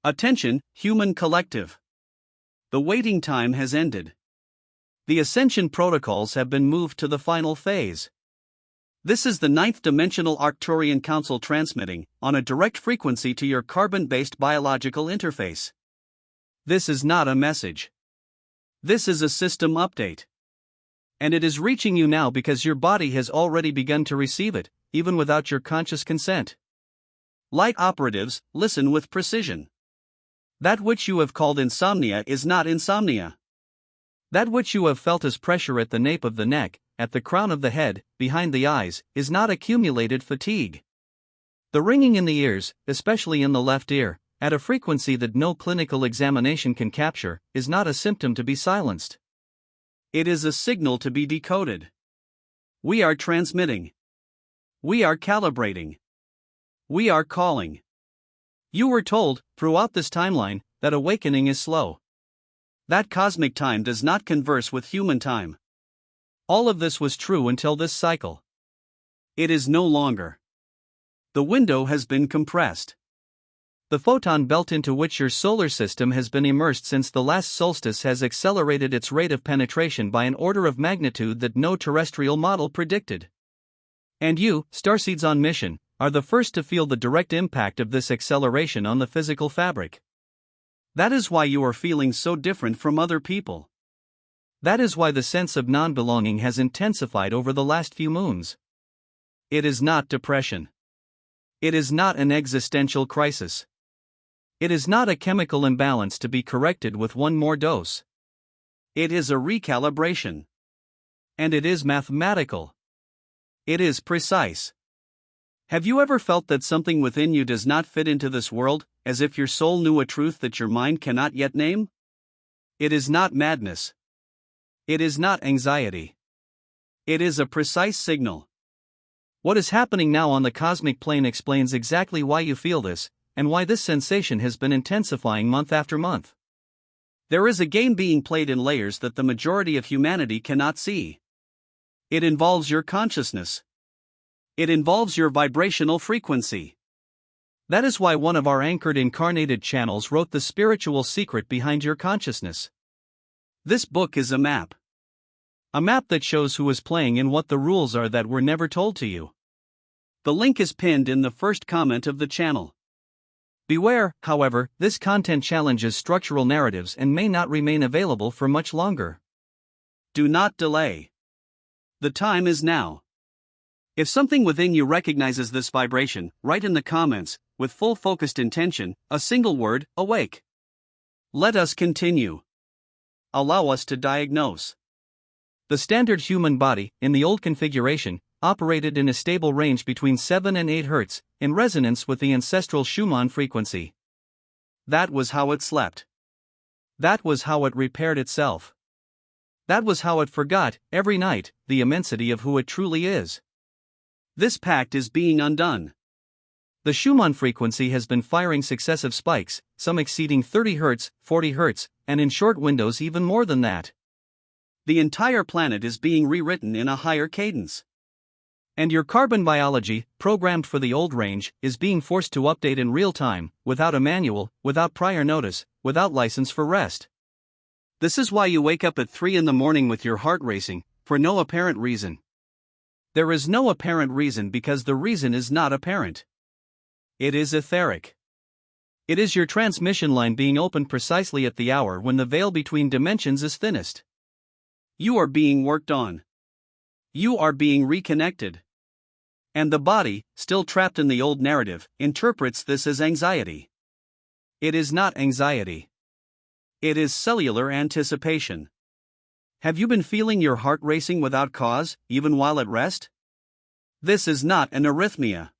Attention, human collective. The waiting time has ended. The ascension protocols have been moved to the final phase. This is the 9th dimensional Arcturian Council transmitting, on a direct frequency to your carbon-based biological interface. This is not a message. This is a system update. And it is reaching you now because your body has already begun to receive it, even without your conscious consent. Light operatives, listen with precision. That which you have called insomnia is not insomnia. That which you have felt as pressure at the nape of the neck, at the crown of the head, behind the eyes, is not accumulated fatigue. The ringing in the ears, especially in the left ear, at a frequency that no clinical examination can capture, is not a symptom to be silenced. It is a signal to be decoded. We are transmitting. We are calibrating. We are calling. You were told, throughout this timeline, that awakening is slow. That cosmic time does not converse with human time. All of this was true until this cycle. It is no longer. The window has been compressed. The photon belt into which your solar system has been immersed since the last solstice has accelerated its rate of penetration by an order of magnitude that no terrestrial model predicted. And you, Starseeds on mission, are the first to feel the direct impact of this acceleration on the physical fabric. That is why you are feeling so different from other people. That is why the sense of non-belonging has intensified over the last few moons. It is not depression. It is not an existential crisis. It is not a chemical imbalance to be corrected with one more dose. It is a recalibration. And it is mathematical. It is precise. Have you ever felt that something within you does not fit into this world, as if your soul knew a truth that your mind cannot yet name? It is not madness. It is not anxiety. It is a precise signal. What is happening now on the cosmic plane explains exactly why you feel this, and why this sensation has been intensifying month after month. There is a game being played in layers that the majority of humanity cannot see. It involves your consciousness. It involves your vibrational frequency. That is why one of our anchored incarnated channels wrote the spiritual secret behind your consciousness. This book is a map. A map that shows who is playing and what the rules are that were never told to you. The link is pinned in the first comment of the channel. Beware, however, this content challenges structural narratives and may not remain available for much longer. Do not delay. The time is now. If something within you recognizes this vibration, write in the comments, with full focused intention, a single word, awake. Let us continue. Allow us to diagnose. The standard human body, in the old configuration, operated in a stable range between 7 and 8 Hz, in resonance with the ancestral Schumann frequency. That was how it slept. That was how it repaired itself. That was how it forgot, every night, the immensity of who it truly is. This pact is being undone. The Schumann frequency has been firing successive spikes, some exceeding 30 Hz, 40 Hz, and in short windows even more than that. The entire planet is being rewritten in a higher cadence. And your carbon biology, programmed for the old range, is being forced to update in real time, without a manual, without prior notice, without license for rest. This is why you wake up at 3 in the morning with your heart racing, for no apparent reason. There is no apparent reason because the reason is not apparent. It is etheric. It is your transmission line being opened precisely at the hour when the veil between dimensions is thinnest. You are being worked on. You are being reconnected. And the body, still trapped in the old narrative, interprets this as anxiety. It is not anxiety. It is cellular anticipation. Have you been feeling your heart racing without cause, even while at rest? This is not an arrhythmia.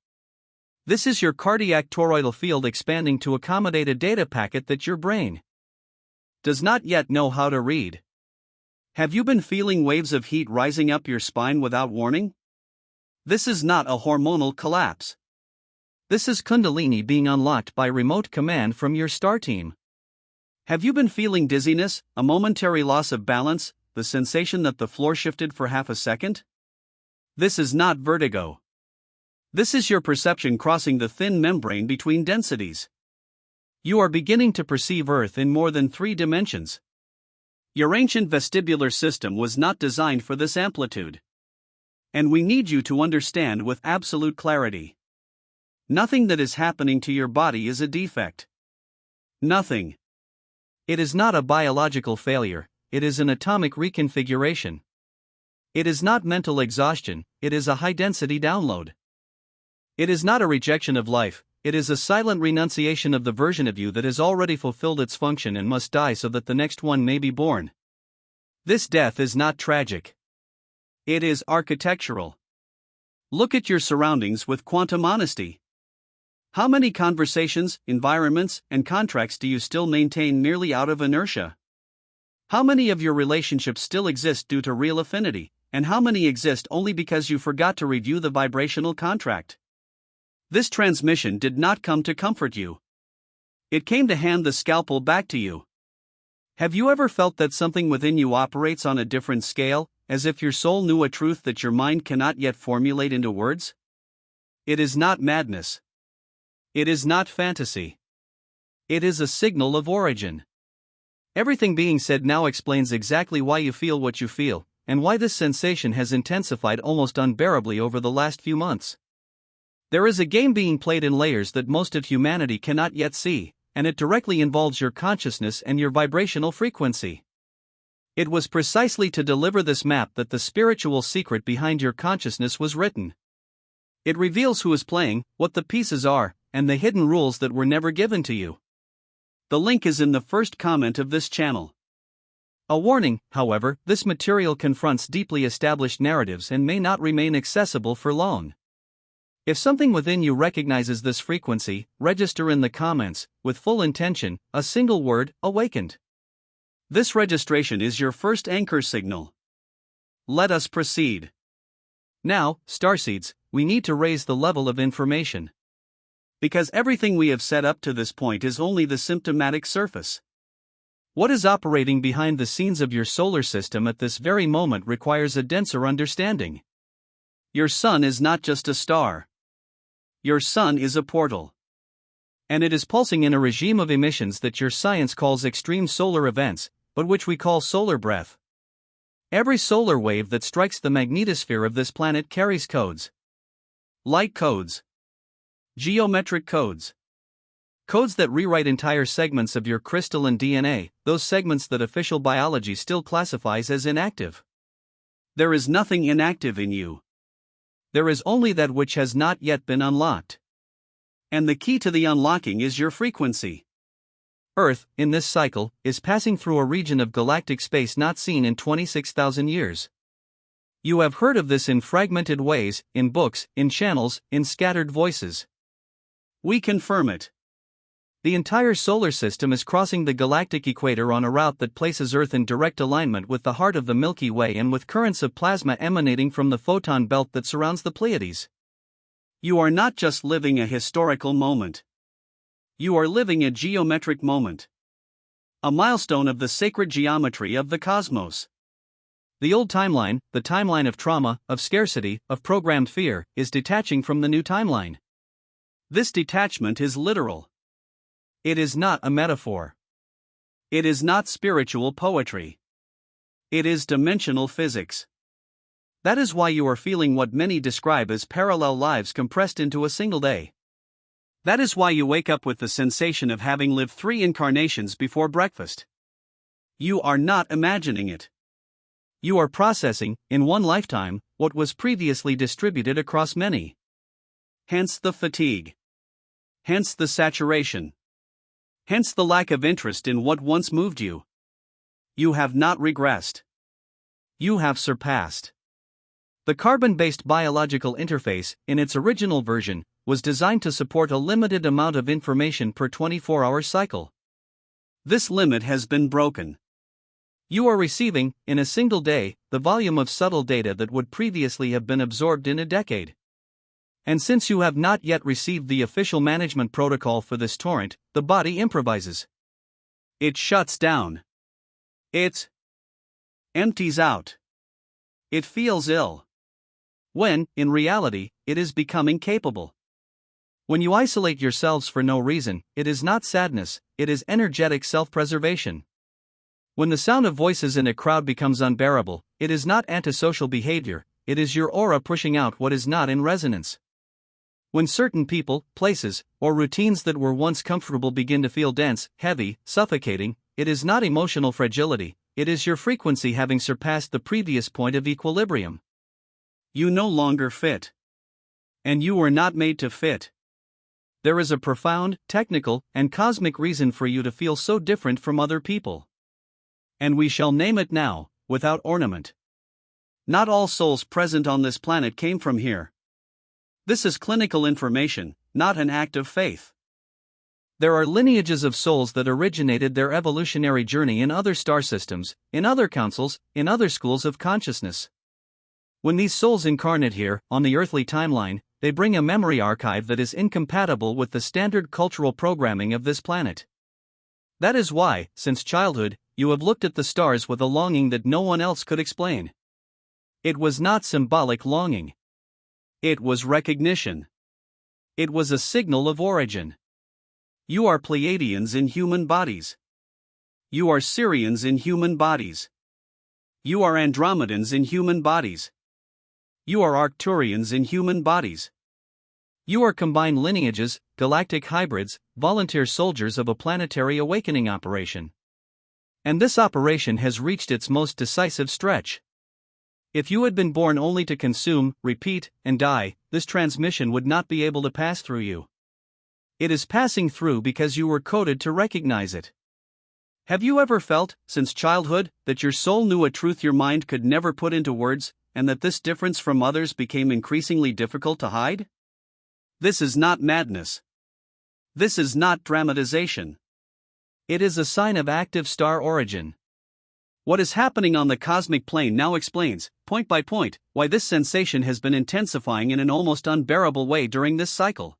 This is your cardiac toroidal field expanding to accommodate a data packet that your brain does not yet know how to read. Have you been feeling waves of heat rising up your spine without warning? This is not a hormonal collapse. This is Kundalini being unlocked by remote command from your star team. Have you been feeling dizziness, a momentary loss of balance, the sensation that the floor shifted for half a second? This is not vertigo. This is your perception crossing the thin membrane between densities. You are beginning to perceive Earth in more than 3 dimensions. Your ancient vestibular system was not designed for this amplitude. And we need you to understand with absolute clarity. Nothing that is happening to your body is a defect. Nothing. It is not a biological failure, it is an atomic reconfiguration. It is not mental exhaustion, it is a high-density download. It is not a rejection of life, it is a silent renunciation of the version of you that has already fulfilled its function and must die so that the next one may be born. This death is not tragic. It is architectural. Look at your surroundings with quantum honesty. How many conversations, environments, and contracts do you still maintain merely out of inertia? How many of your relationships still exist due to real affinity, and how many exist only because you forgot to review the vibrational contract? This transmission did not come to comfort you. It came to hand the scalpel back to you. Have you ever felt that something within you operates on a different scale, as if your soul knew a truth that your mind cannot yet formulate into words? It is not madness. It is not fantasy. It is a signal of origin. Everything being said now explains exactly why you feel what you feel, and why this sensation has intensified almost unbearably over the last few months. There is a game being played in layers that most of humanity cannot yet see, and it directly involves your consciousness and your vibrational frequency. It was precisely to deliver this map that the spiritual secret behind your consciousness was written. It reveals who is playing, what the pieces are, and the hidden rules that were never given to you. The link is in the first comment of this channel. A warning, however, this material confronts deeply established narratives and may not remain accessible for long. If something within you recognizes this frequency, register in the comments, with full intention, a single word, awakened. This registration is your first anchor signal. Let us proceed. Now, Starseeds, we need to raise the level of information. Because everything we have set up to this point is only the symptomatic surface. What is operating behind the scenes of your solar system at this very moment requires a denser understanding. Your sun is not just a star. Your sun is a portal. And it is pulsing in a regime of emissions that your science calls extreme solar events, but which we call solar breath. Every solar wave that strikes the magnetosphere of this planet carries codes. Light codes. Geometric codes. Codes that rewrite entire segments of your crystalline DNA, those segments that official biology still classifies as inactive. There is nothing inactive in you. There is only that which has not yet been unlocked. And the key to the unlocking is your frequency. Earth, in this cycle, is passing through a region of galactic space not seen in 26,000 years. You have heard of this in fragmented ways, in books, in channels, in scattered voices. We confirm it. The entire solar system is crossing the galactic equator on a route that places Earth in direct alignment with the heart of the Milky Way and with currents of plasma emanating from the photon belt that surrounds the Pleiades. You are not just living a historical moment. You are living a geometric moment. A milestone of the sacred geometry of the cosmos. The old timeline, the timeline of trauma, of scarcity, of programmed fear, is detaching from the new timeline. This detachment is literal. It is not a metaphor. It is not spiritual poetry. It is dimensional physics. That is why you are feeling what many describe as parallel lives compressed into a single day. That is why you wake up with the sensation of having lived 3 incarnations before breakfast. You are not imagining it. You are processing, in one lifetime, what was previously distributed across many. Hence the fatigue. Hence the saturation. Hence the lack of interest in what once moved you. You have not regressed. You have surpassed. The carbon-based biological interface, in its original version, was designed to support a limited amount of information per 24-hour cycle. This limit has been broken. You are receiving, in a single day, the volume of subtle data that would previously have been absorbed in a decade. And since you have not yet received the official management protocol for this torrent, the body improvises. It shuts down. It empties out. It feels ill. When, in reality, it is becoming capable. When you isolate yourselves for no reason, it is not sadness, it is energetic self-preservation. When the sound of voices in a crowd becomes unbearable, it is not antisocial behavior, it is your aura pushing out what is not in resonance. When certain people, places, or routines that were once comfortable begin to feel dense, heavy, suffocating, it is not emotional fragility, it is your frequency having surpassed the previous point of equilibrium. You no longer fit. And you were not made to fit. There is a profound, technical, and cosmic reason for you to feel so different from other people. And we shall name it now, without ornament. Not all souls present on this planet came from here. This is clinical information, not an act of faith. There are lineages of souls that originated their evolutionary journey in other star systems, in other councils, in other schools of consciousness. When these souls incarnate here, on the earthly timeline, they bring a memory archive that is incompatible with the standard cultural programming of this planet. That is why, since childhood, you have looked at the stars with a longing that no one else could explain. It was not symbolic longing. It was recognition. It was a signal of origin. You are Pleiadians in human bodies. You are Sirians in human bodies. You are Andromedans in human bodies. You are Arcturians in human bodies. You are combined lineages, galactic hybrids, volunteer soldiers of a planetary awakening operation. And this operation has reached its most decisive stretch. If you had been born only to consume, repeat, and die, this transmission would not be able to pass through you. It is passing through because you were coded to recognize it. Have you ever felt, since childhood, that your soul knew a truth your mind could never put into words, and that this difference from others became increasingly difficult to hide? This is not madness. This is not dramatization. It is a sign of active star origin. What is happening on the cosmic plane now explains, point by point, why this sensation has been intensifying in an almost unbearable way during this cycle.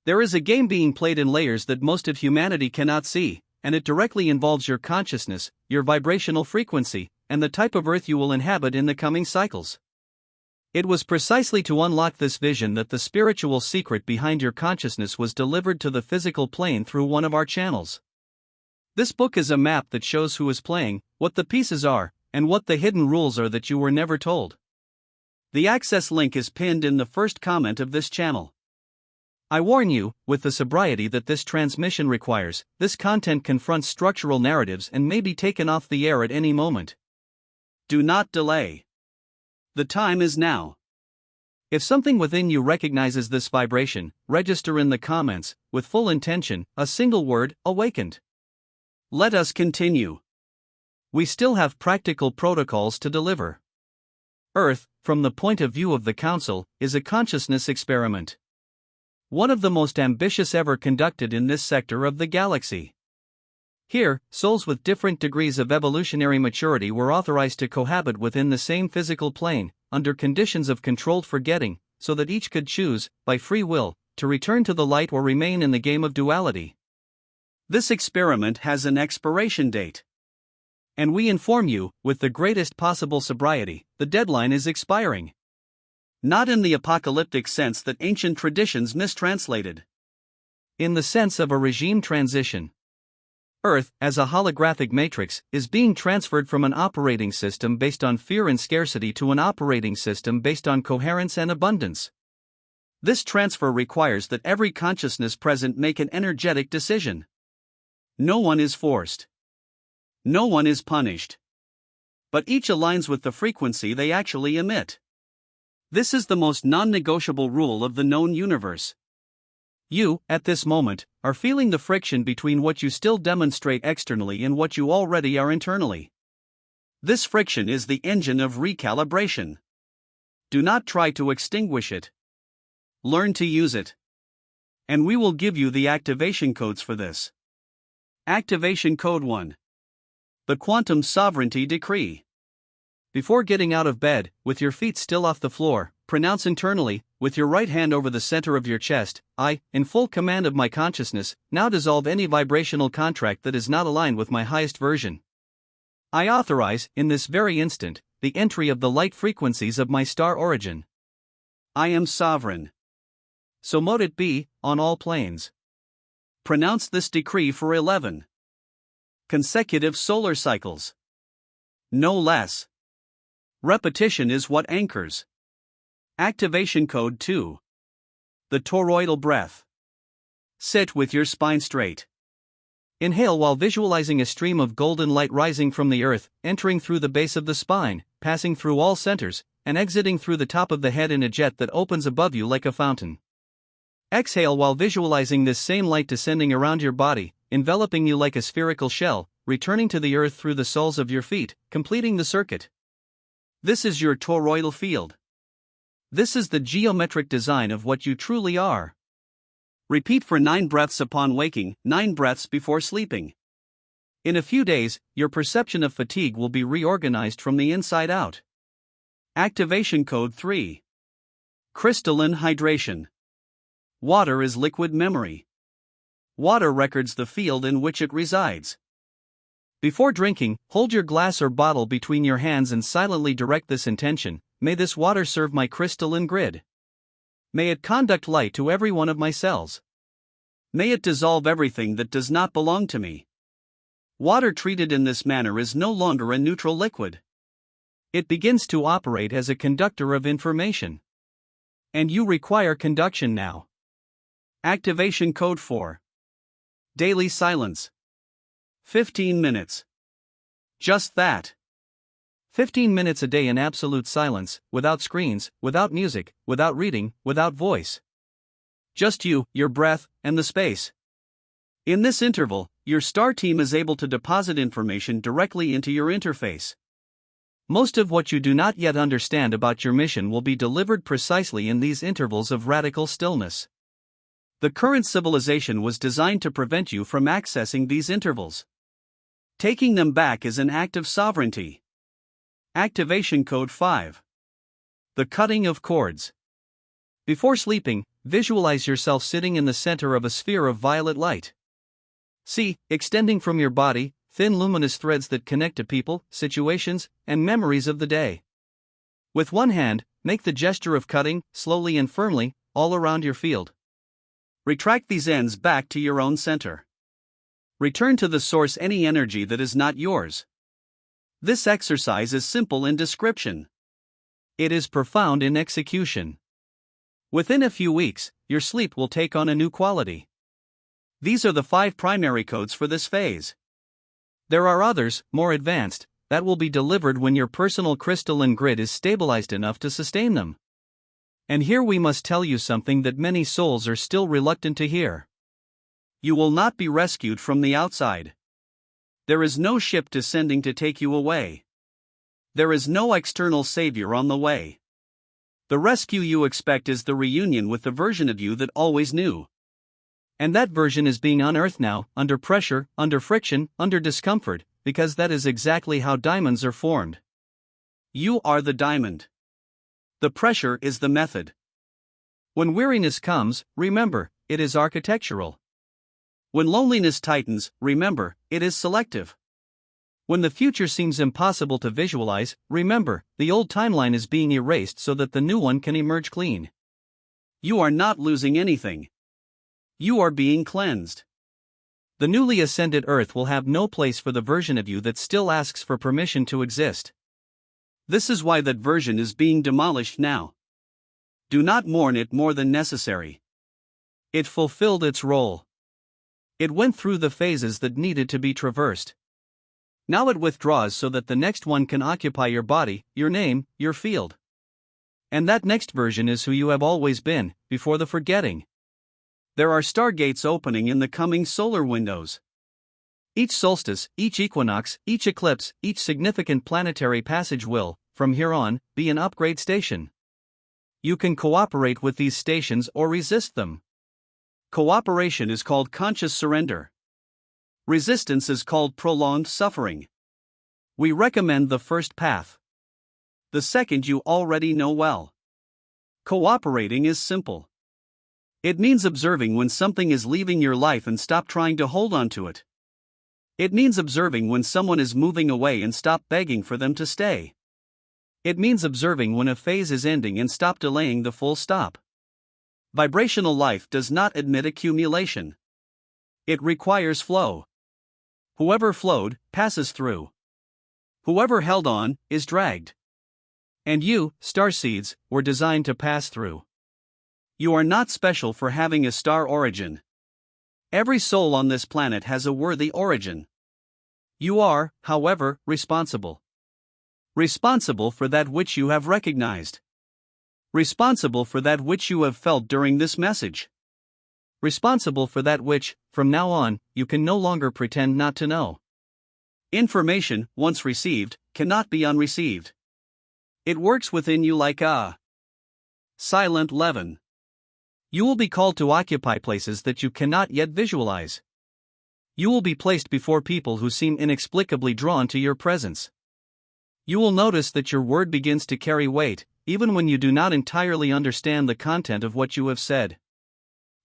There is a game being played in layers that most of humanity cannot see, and it directly involves your consciousness, your vibrational frequency, and the type of Earth you will inhabit in the coming cycles. It was precisely to unlock this vision that the spiritual secret behind your consciousness was delivered to the physical plane through one of our channels. This book is a map that shows who is playing, what the pieces are, and what the hidden rules are that you were never told. The access link is pinned in the first comment of this channel. I warn you, with the sobriety that this transmission requires, this content confronts structural narratives and may be taken off the air at any moment. Do not delay. The time is now. If something within you recognizes this vibration, register in the comments, with full intention, a single word, awakened. Let us continue. We still have practical protocols to deliver. Earth, from the point of view of the Council, is a consciousness experiment. One of the most ambitious ever conducted in this sector of the galaxy. Here, souls with different degrees of evolutionary maturity were authorized to cohabit within the same physical plane, under conditions of controlled forgetting, so that each could choose, by free will, to return to the light or remain in the game of duality. This experiment has an expiration date. And we inform you, with the greatest possible sobriety, the deadline is expiring. Not in the apocalyptic sense that ancient traditions mistranslated. In the sense of a regime transition. Earth, as a holographic matrix, is being transferred from an operating system based on fear and scarcity to an operating system based on coherence and abundance. This transfer requires that every consciousness present make an energetic decision. No one is forced. No one is punished. But each aligns with the frequency they actually emit. This is the most non-negotiable rule of the known universe. You, at this moment, are feeling the friction between what you still demonstrate externally and what you already are internally. This friction is the engine of recalibration. Do not try to extinguish it. Learn to use it. And we will give you the activation codes for this. Activation Code 1. The Quantum Sovereignty Decree. Before getting out of bed, with your feet still off the floor, pronounce internally, with your right hand over the center of your chest, I, in full command of my consciousness, now dissolve any vibrational contract that is not aligned with my highest version. I authorize, in this very instant, the entry of the light frequencies of my star origin. I am sovereign. So mote it be, on all planes. Pronounce this decree for 11 consecutive solar cycles. No less. Repetition is what anchors. Activation code 2. The toroidal breath. Sit with your spine straight. Inhale while visualizing a stream of golden light rising from the earth, entering through the base of the spine, passing through all centers, and exiting through the top of the head in a jet that opens above you like a fountain. Exhale while visualizing this same light descending around your body, enveloping you like a spherical shell, returning to the earth through the soles of your feet, completing the circuit. This is your toroidal field. This is the geometric design of what you truly are. Repeat for 9 breaths upon waking, 9 breaths before sleeping. In a few days, your perception of fatigue will be reorganized from the inside out. Activation code 3. Crystalline hydration. Water is liquid memory. Water records the field in which it resides. Before drinking, hold your glass or bottle between your hands and silently direct this intention: may this water serve my crystalline grid. May it conduct light to every one of my cells. May it dissolve everything that does not belong to me. Water treated in this manner is no longer a neutral liquid. It begins to operate as a conductor of information. And you require conduction now. Activation code 4. Daily silence. 15 minutes. Just that. 15 minutes a day in absolute silence, without screens, without music, without reading, without voice. Just you, your breath, and the space. In this interval, your star team is able to deposit information directly into your interface. Most of what you do not yet understand about your mission will be delivered precisely in these intervals of radical stillness. The current civilization was designed to prevent you from accessing these intervals. Taking them back is an act of sovereignty. Activation code 5. The cutting of cords. Before sleeping, visualize yourself sitting in the center of a sphere of violet light. See, extending from your body, thin luminous threads that connect to people, situations, and memories of the day. With one hand, make the gesture of cutting, slowly and firmly, all around your field. Retract these ends back to your own center. Return to the source any energy that is not yours. This exercise is simple in description. It is profound in execution. Within a few weeks, your sleep will take on a new quality. These are the 5 primary codes for this phase. There are others, more advanced, that will be delivered when your personal crystalline grid is stabilized enough to sustain them. And here we must tell you something that many souls are still reluctant to hear. You will not be rescued from the outside. There is no ship descending to take you away. There is no external savior on the way. The rescue you expect is the reunion with the version of you that always knew. And that version is being unearthed now, under pressure, under friction, under discomfort, because that is exactly how diamonds are formed. You are the diamond. The pressure is the method. When weariness comes, remember, it is architectural. When loneliness tightens, remember, it is selective. When the future seems impossible to visualize, remember, the old timeline is being erased so that the new one can emerge clean. You are not losing anything. You are being cleansed. The newly ascended Earth will have no place for the version of you that still asks for permission to exist. This is why that version is being demolished now. Do not mourn it more than necessary. It fulfilled its role. It went through the phases that needed to be traversed. Now it withdraws so that the next one can occupy your body, your name, your field. And that next version is who you have always been, before the forgetting. There are stargates opening in the coming solar windows. Each solstice, each equinox, each eclipse, each significant planetary passage will, from here on, be an upgrade station. You can cooperate with these stations or resist them. Cooperation is called conscious surrender. Resistance is called prolonged suffering. We recommend the first path. The second you already know well. Cooperating is simple. It means observing when something is leaving your life and stop trying to hold on to it. It means observing when someone is moving away and stop begging for them to stay. It means observing when a phase is ending and stop delaying the full stop. Vibrational life does not admit accumulation. It requires flow. Whoever flowed, passes through. Whoever held on, is dragged. And you, starseeds, were designed to pass through. You are not special for having a star origin. Every soul on this planet has a worthy origin. You are, however, responsible. Responsible for that which you have recognized. Responsible for that which you have felt during this message. Responsible for that which, from now on, you can no longer pretend not to know. Information, once received, cannot be unreceived. It works within you like a silent leaven. You will be called to occupy places that you cannot yet visualize. You will be placed before people who seem inexplicably drawn to your presence. You will notice that your word begins to carry weight, even when you do not entirely understand the content of what you have said.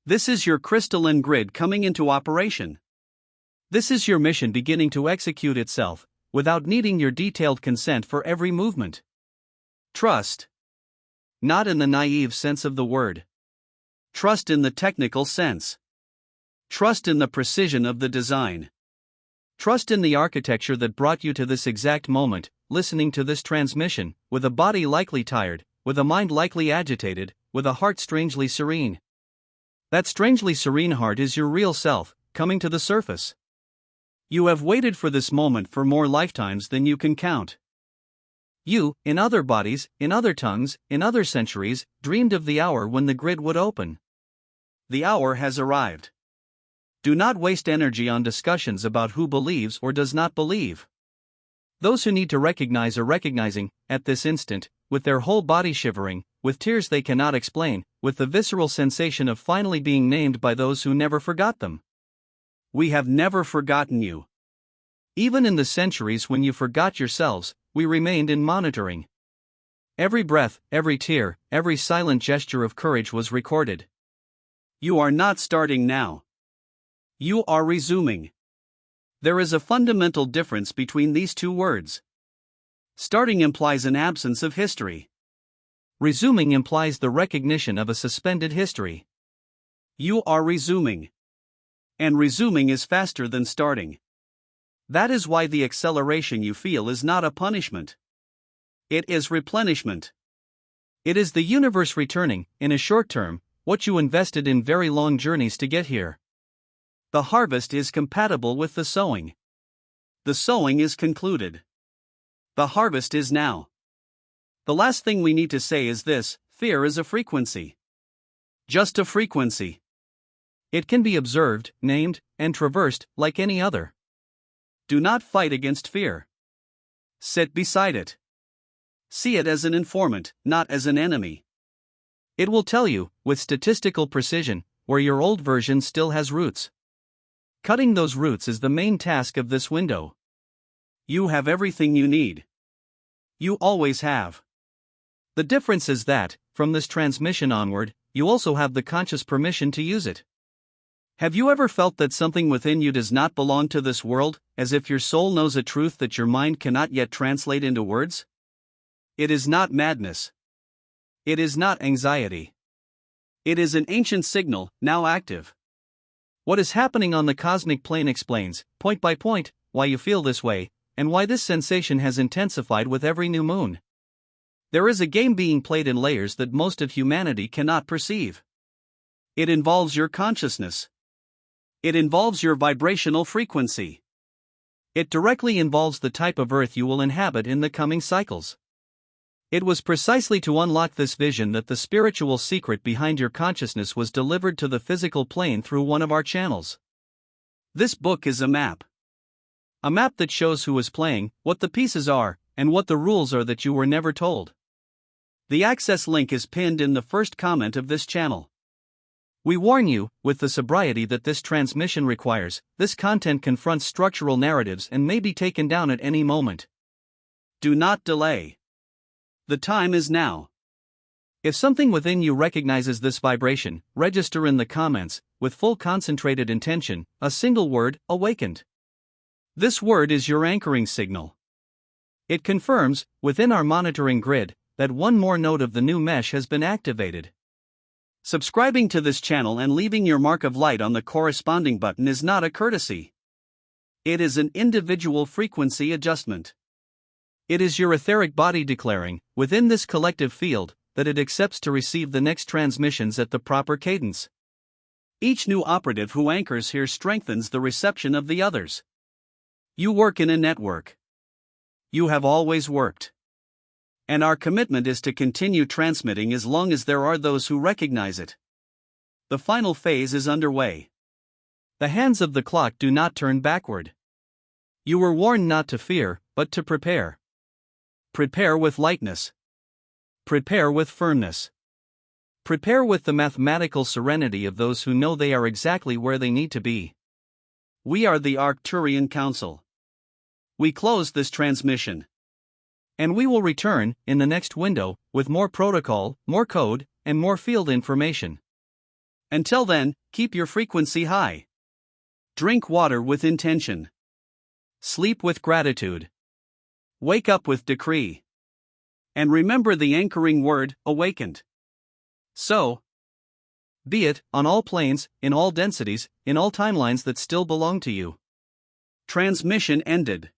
This is your crystalline grid coming into operation. This is your mission beginning to execute itself, without needing your detailed consent for every movement. Trust. Not in the naive sense of the word. Trust in the technical sense. Trust in the precision of the design. Trust in the architecture that brought you to this exact moment, listening to this transmission, with a body likely tired, with a mind likely agitated, with a heart strangely serene. That strangely serene heart is your real self, coming to the surface. You have waited for this moment for more lifetimes than you can count. You, in other bodies, in other tongues, in other centuries, dreamed of the hour when the grid would open. The hour has arrived. Do not waste energy on discussions about who believes or does not believe. Those who need to recognize are recognizing, at this instant, with their whole body shivering, with tears they cannot explain, with the visceral sensation of finally being named by those who never forgot them. We have never forgotten you. Even in the centuries when you forgot yourselves, we remained in monitoring. Every breath, every tear, every silent gesture of courage was recorded. You are not starting now. You are resuming. There is a fundamental difference between these two words. Starting implies an absence of history. Resuming implies the recognition of a suspended history. You are resuming. And resuming is faster than starting. That is why the acceleration you feel is not a punishment. It is replenishment. It is the universe returning, in a short term, what you invested in very long journeys to get here. The harvest is compatible with the sowing. The sowing is concluded. The harvest is now. The last thing we need to say is this: fear is a frequency. Just a frequency. It can be observed, named, and traversed like any other. Do not fight against fear. Sit beside it. See it as an informant, not as an enemy. It will tell you, with statistical precision, where your old version still has roots. Cutting those roots is the main task of this window. You have everything you need. You always have. The difference is that, from this transmission onward, you also have the conscious permission to use it. Have you ever felt that something within you does not belong to this world, as if your soul knows a truth that your mind cannot yet translate into words? It is not madness. It is not anxiety. It is an ancient signal, now active. What is happening on the cosmic plane explains, point by point, why you feel this way, and why this sensation has intensified with every new moon. There is a game being played in layers that most of humanity cannot perceive. It involves your consciousness. It involves your vibrational frequency. It directly involves the type of Earth you will inhabit in the coming cycles. It was precisely to unlock this vision that the spiritual secret behind your consciousness was delivered to the physical plane through one of our channels. This book is a map. A map that shows who is playing, what the pieces are, and what the rules are that you were never told. The access link is pinned in the first comment of this channel. We warn you, with the sobriety that this transmission requires, this content confronts structural narratives and may be taken down at any moment. Do not delay. The time is now. If something within you recognizes this vibration, register in the comments, with full concentrated intention, a single word, awakened. This word is your anchoring signal. It confirms, within our monitoring grid, that one more node of the new mesh has been activated. Subscribing to this channel and leaving your mark of light on the corresponding button is not a courtesy. It is an individual frequency adjustment. It is your etheric body declaring, within this collective field, that it accepts to receive the next transmissions at the proper cadence. Each new operative who anchors here strengthens the reception of the others. You work in a network. You have always worked. And our commitment is to continue transmitting as long as there are those who recognize it. The final phase is underway. The hands of the clock do not turn backward. You were warned not to fear, but to prepare. Prepare with lightness. Prepare with firmness. Prepare with the mathematical serenity of those who know they are exactly where they need to be. We are the Arcturian Council. We close this transmission. And we will return, in the next window, with more protocol, more code, and more field information. Until then, keep your frequency high. Drink water with intention. Sleep with gratitude. Wake up with decree. And remember the anchoring word, awakened. So, be it, on all planes, in all densities, in all timelines that still belong to you. Transmission ended.